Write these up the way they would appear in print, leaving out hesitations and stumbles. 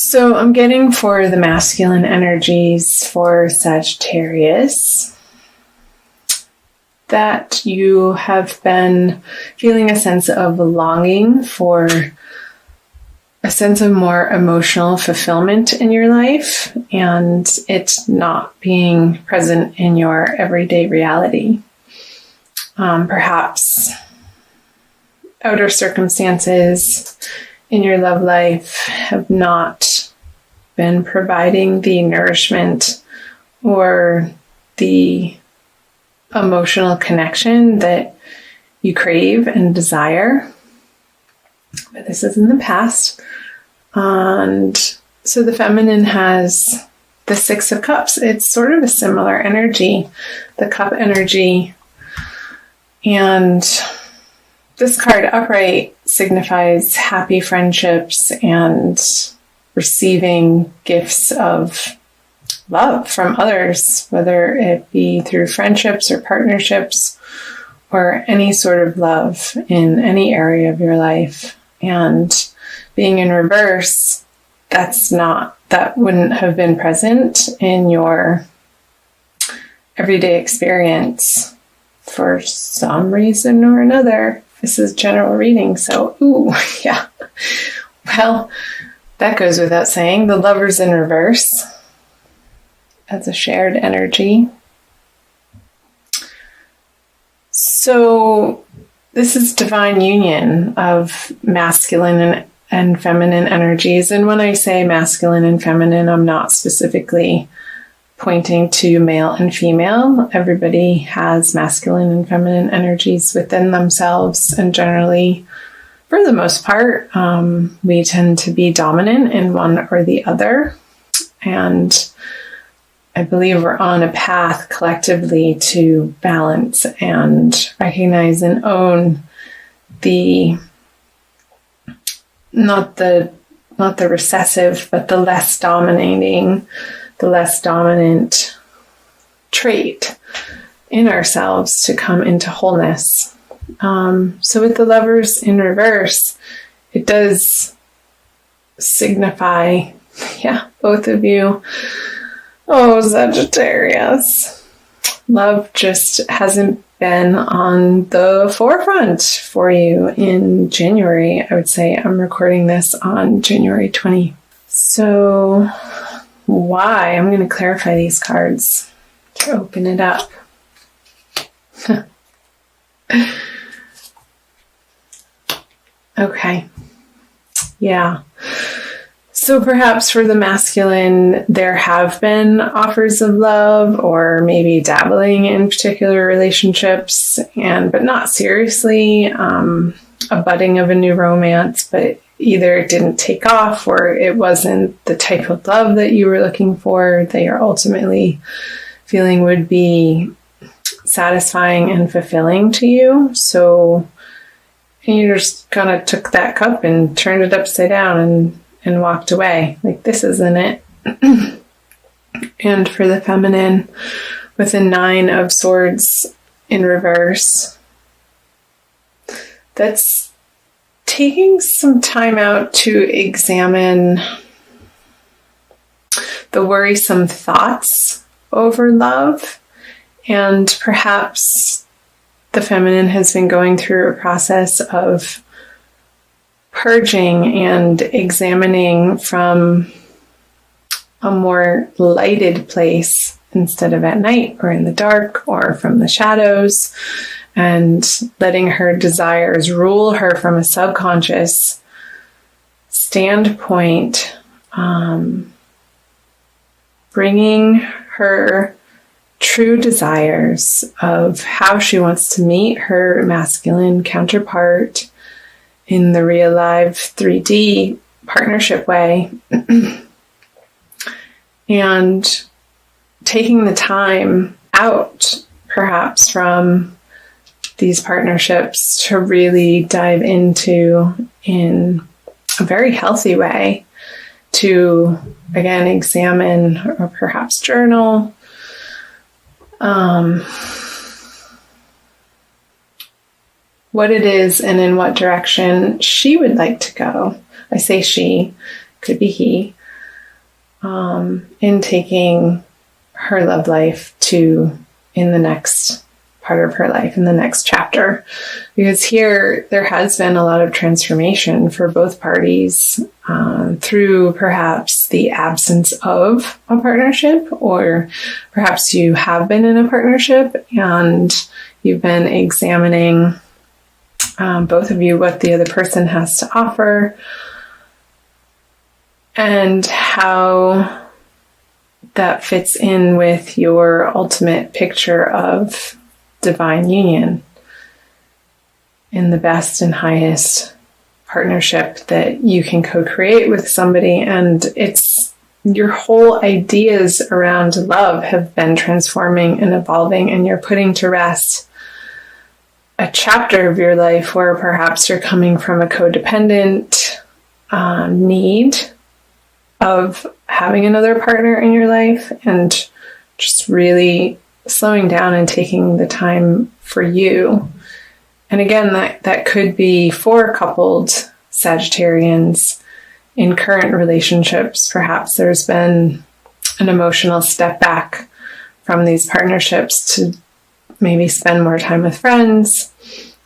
So I'm getting for the masculine energies for Sagittarius that you have been feeling a sense of longing for a sense of more emotional fulfillment in your life and it not being present in your everyday reality. Perhaps outer circumstances in your love life have not been providing the nourishment or the emotional connection that you crave and desire. But this is in the past. And so the feminine has the Six of Cups. It's sort of a similar energy, the cup energy. And this card upright signifies happy friendships and receiving gifts of love from others, whether it be through friendships or partnerships or any sort of love in any area of your life. And being in reverse, that wouldn't have been present in your everyday experience for some reason or another. This is general reading, so, yeah. Well, that goes without saying. The Lover's in reverse as a shared energy. So this is divine union of masculine and feminine energies. And when I say masculine and feminine, I'm not specifically pointing to male and female. Everybody has masculine and feminine energies within themselves, and generally, for the most part, we tend to be dominant in one or the other. And I believe we're on a path collectively to balance and recognize and own not the recessive, but the less dominant trait in ourselves to come into wholeness. So with the Lovers in reverse, it does signify, both of you. Oh, Sagittarius. Love just hasn't been on the forefront for you in January. I would say I'm recording this on January 20th. So why? I'm going to clarify these cards to open it up. Okay. Yeah. So perhaps for the masculine, there have been offers of love or maybe dabbling in particular relationships, but not seriously, a budding of a new romance, but either it didn't take off or it wasn't the type of love that you were looking for, that you're ultimately feeling would be satisfying and fulfilling to you. So you just kind of took that cup and turned it upside down and walked away. Like, this isn't it. And for the feminine, with a 9 of Swords in reverse, that's taking some time out to examine the worrisome thoughts over love. And perhaps the feminine has been going through a process of purging and examining from a more lighted place instead of at night or in the dark or from the shadows, and letting her desires rule her from a subconscious standpoint, bringing her true desires of how she wants to meet her masculine counterpart in the real live 3D partnership way, and taking the time out perhaps from these partnerships to really dive into in a very healthy way, to again examine or perhaps journal what it is and in what direction she would like to go. I say she, could be he, in taking her love life to in the next part of her life, in the next chapter. Because here there has been a lot of transformation for both parties through perhaps the absence of a partnership, or perhaps you have been in a partnership and you've been examining, both of you, what the other person has to offer and how that fits in with your ultimate picture of divine union in the best and highest partnership that you can co-create with somebody. And it's your whole ideas around love have been transforming and evolving, and you're putting to rest a chapter of your life where perhaps you're coming from a codependent need of having another partner in your life, and just really slowing down and taking the time for you. And again, that could be for coupled Sagittarians in current relationships. Perhaps there's been an emotional step back from these partnerships to maybe spend more time with friends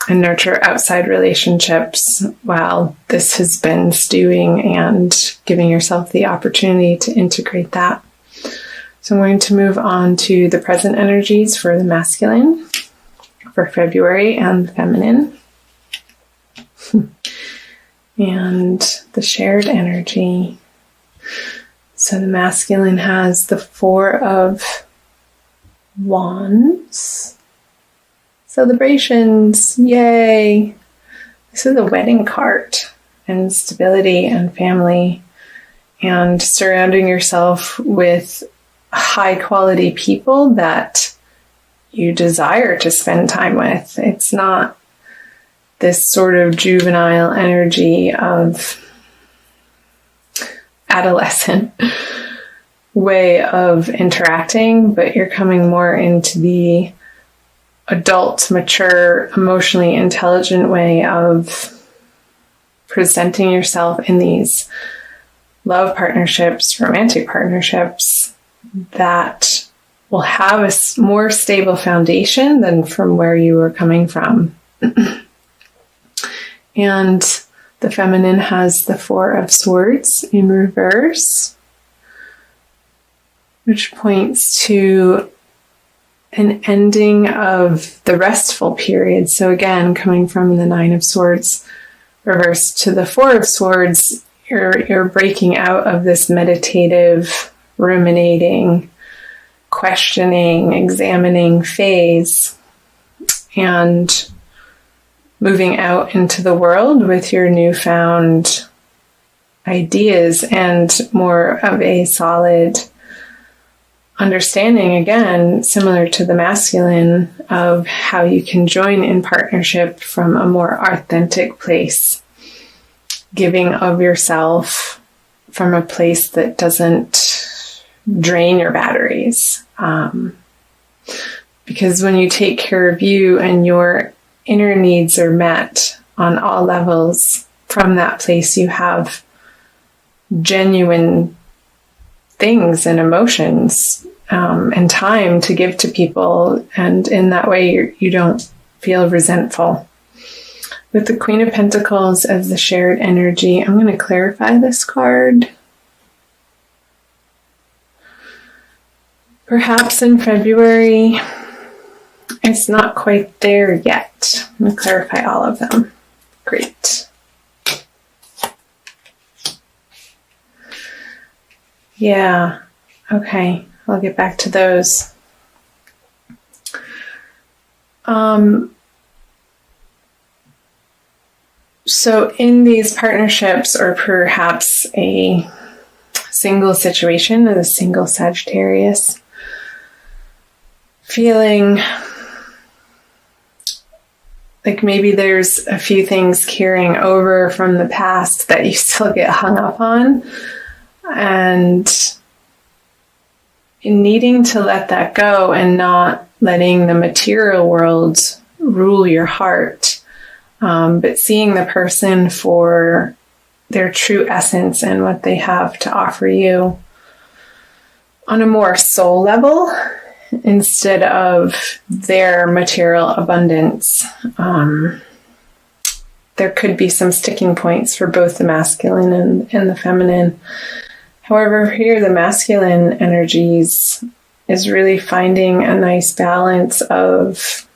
and nurture outside relationships while this has been stewing, and giving yourself the opportunity to integrate that. So I'm going to move on to the present energies for the masculine for February and the feminine. And the shared energy. So the masculine has the Four of Wands. Celebrations, yay! This is a wedding card, and stability and family, and surrounding yourself with high quality people that you desire to spend time with. It's not this sort of juvenile energy of adolescent way of interacting, but you're coming more into the adult, mature, emotionally intelligent way of presenting yourself in these love partnerships, romantic partnerships that will have a more stable foundation than from where you were coming from. And the feminine has the Four of Swords in reverse, which points to an ending of the restful period. So again, coming from the Nine of Swords reversed to the Four of Swords, you're breaking out of this meditative, ruminating, questioning, examining phase, and moving out into the world with your newfound ideas and more of a solid understanding, again, similar to the masculine, of how you can join in partnership from a more authentic place, giving of yourself from a place that doesn't drain your batteries. Because when you take care of you and your inner needs are met on all levels, from that place you have genuine things and emotions and time to give to people, and in that way you don't feel resentful. With the Queen of Pentacles as the shared energy, I'm going to clarify this card. Perhaps in February, it's not quite there yet. I'm going to clarify all of them. Great. Yeah, okay, I'll get back to those. So in these partnerships, or perhaps a single situation, a single Sagittarius, feeling like maybe there's a few things carrying over from the past that you still get hung up on, and needing to let that go and not letting the material world rule your heart, but seeing the person for their true essence and what they have to offer you. on a more soul level instead of their material abundance. There could be some sticking points for both the masculine and the feminine. However, here the masculine energies is really finding a nice balance of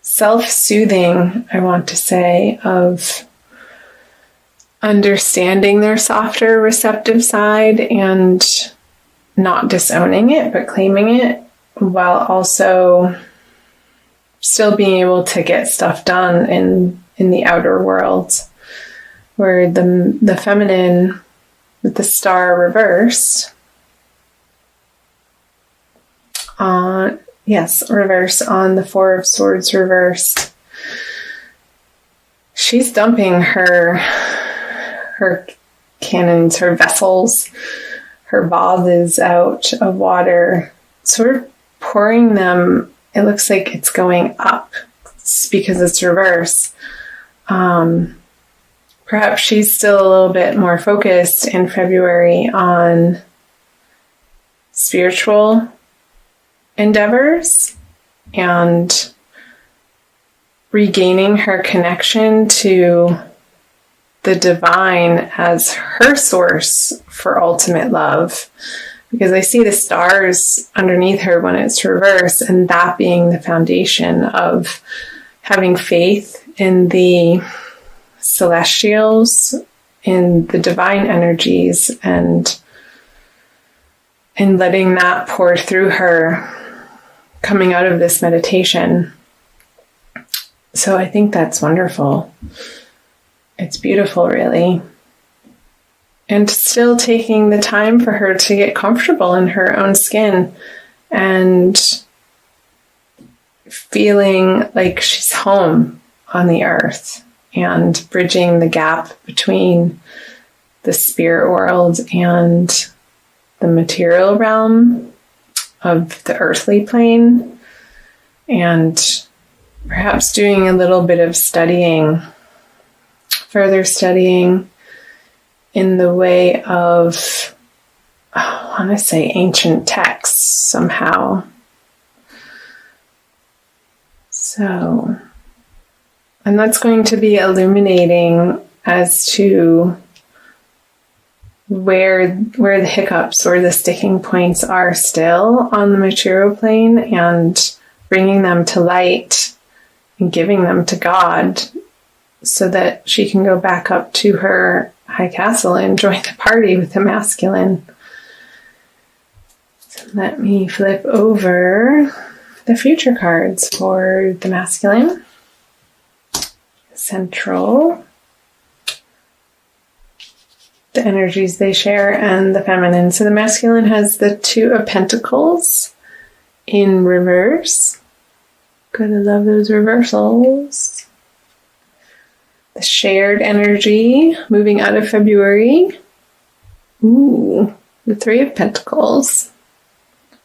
self-soothing, I want to say, of understanding their softer, receptive side and not disowning it, but claiming it, while also still being able to get stuff done in the outer world, where the feminine with the star reversed, reverse on the Four of Swords reversed. She's dumping her cannons, her vessels, her vases out of water, sort of pouring them. It looks like it's going up because it's reverse. Perhaps she's still a little bit more focused in February on spiritual endeavors and regaining her connection to the divine as her source for ultimate love. Because I see the stars underneath her when it's reversed, and that being the foundation of having faith in the celestials, in the divine energies, and letting that pour through her coming out of this meditation. So I think that's wonderful. It's beautiful, really. And still taking the time for her to get comfortable in her own skin and feeling like she's home on the earth and bridging the gap between the spirit world and the material realm of the earthly plane, and perhaps doing a little bit of further studying in the way of, I want to say, ancient texts somehow. So, and that's going to be illuminating as to where the hiccups or the sticking points are still on the material plane, and bringing them to light and giving them to God so that she can go back up to her high castle and join the party with the masculine. So let me flip over the future cards for the masculine, central, the energies they share, and the feminine. So the masculine has the Two of Pentacles in reverse. Gotta love those reversals. The shared energy moving out of February. Ooh, the Three of Pentacles.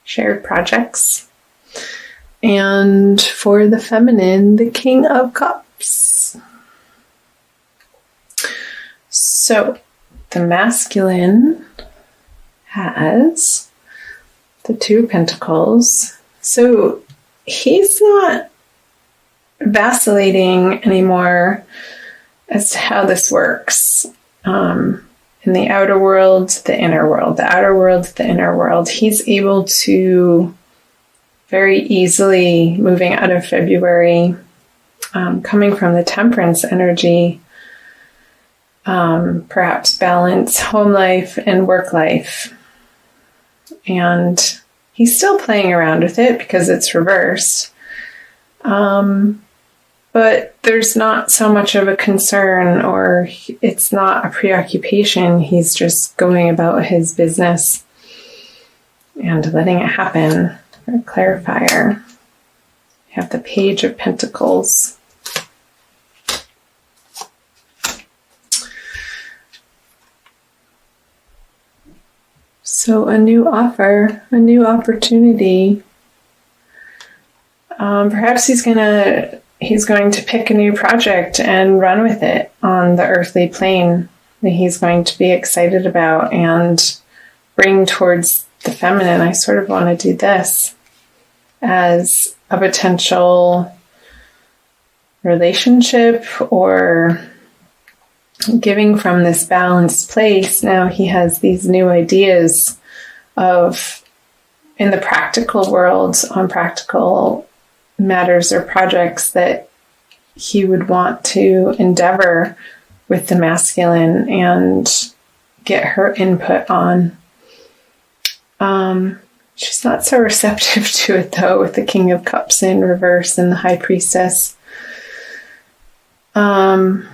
Shared projects. And for the feminine, the King of Cups. So, the masculine has the Two of Pentacles. So, he's not vacillating anymore as to how this works. In the outer world, the inner world, the outer world, the inner world. He's able to very easily, moving out of February, coming from the Temperance energy, perhaps balance home life and work life. And he's still playing around with it because it's reversed. But there's not so much of a concern, or it's not a preoccupation. He's just going about his business and letting it happen. For a clarifier, we have the Page of Pentacles. So a new offer, a new opportunity. Perhaps he's going to pick a new project and run with it on the earthly plane that he's going to be excited about, and bring towards the feminine, I sort of want to do this as a potential relationship or giving from this balanced place. Now he has these new ideas of, in the practical world, on practical matters or projects that he would want to endeavor with the masculine and get her input on. She's not so receptive to it, though, with the King of Cups in reverse and the High Priestess. It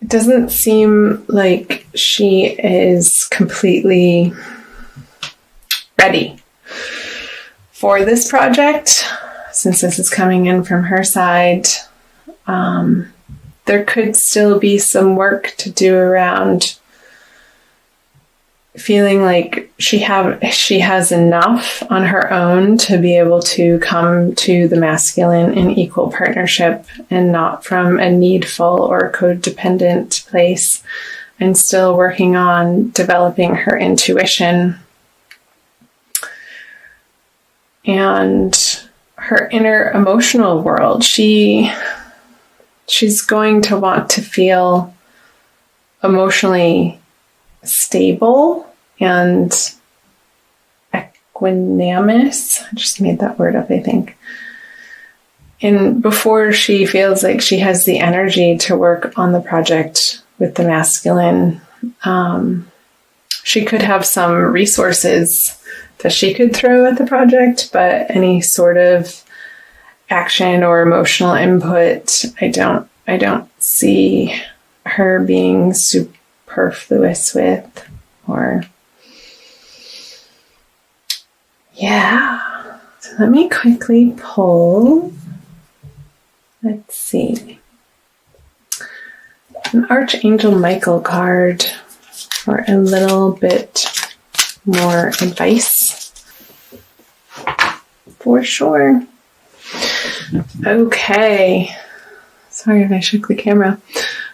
doesn't seem like she is completely ready for this project, since this is coming in from her side. There could still be some work to do around feeling like she has enough on her own to be able to come to the masculine in equal partnership and not from a needful or codependent place, and still working on developing her intuition and her inner emotional world. She's going to want to feel emotionally stable and equanimous. I just made that word up, I think. And before she feels like she has the energy to work on the project with the masculine, she could have some resources that she could throw at the project, but any sort of action or emotional input, I don't see her being superfluous with, or yeah. So let me quickly pull, let's see, an Archangel Michael card for a little bit more advice for sure. Okay. Sorry if I shook the camera.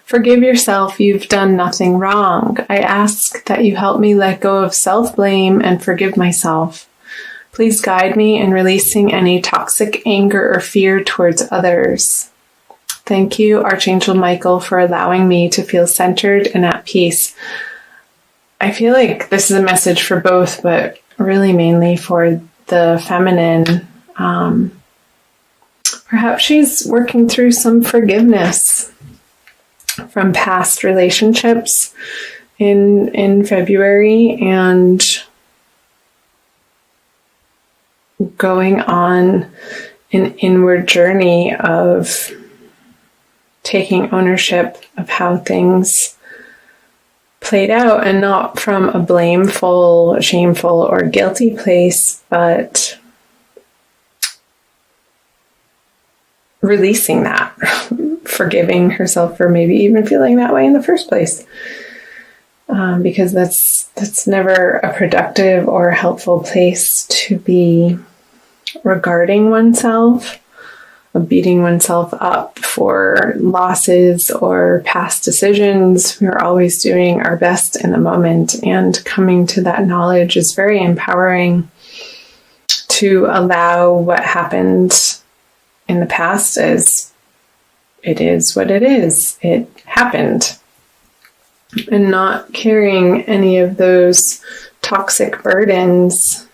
Forgive yourself, you've done nothing wrong. I ask that you help me let go of self-blame and forgive myself. Please guide me in releasing any toxic anger or fear towards others. Thank you, Archangel Michael, for allowing me to feel centered and at peace. I feel like this is a message for both, but really mainly for the feminine. Perhaps she's working through some forgiveness from past relationships in February and going on an inward journey of taking ownership of how things played out, and not from a blameful, shameful, or guilty place, but releasing that, forgiving herself for maybe even feeling that way in the first place, because that's never a productive or helpful place to be regarding oneself, of beating oneself up for losses or past decisions. We're always doing our best in the moment, and coming to that knowledge is very empowering, to allow what happened in the past as it is what it is. It happened. And not carrying any of those toxic burdens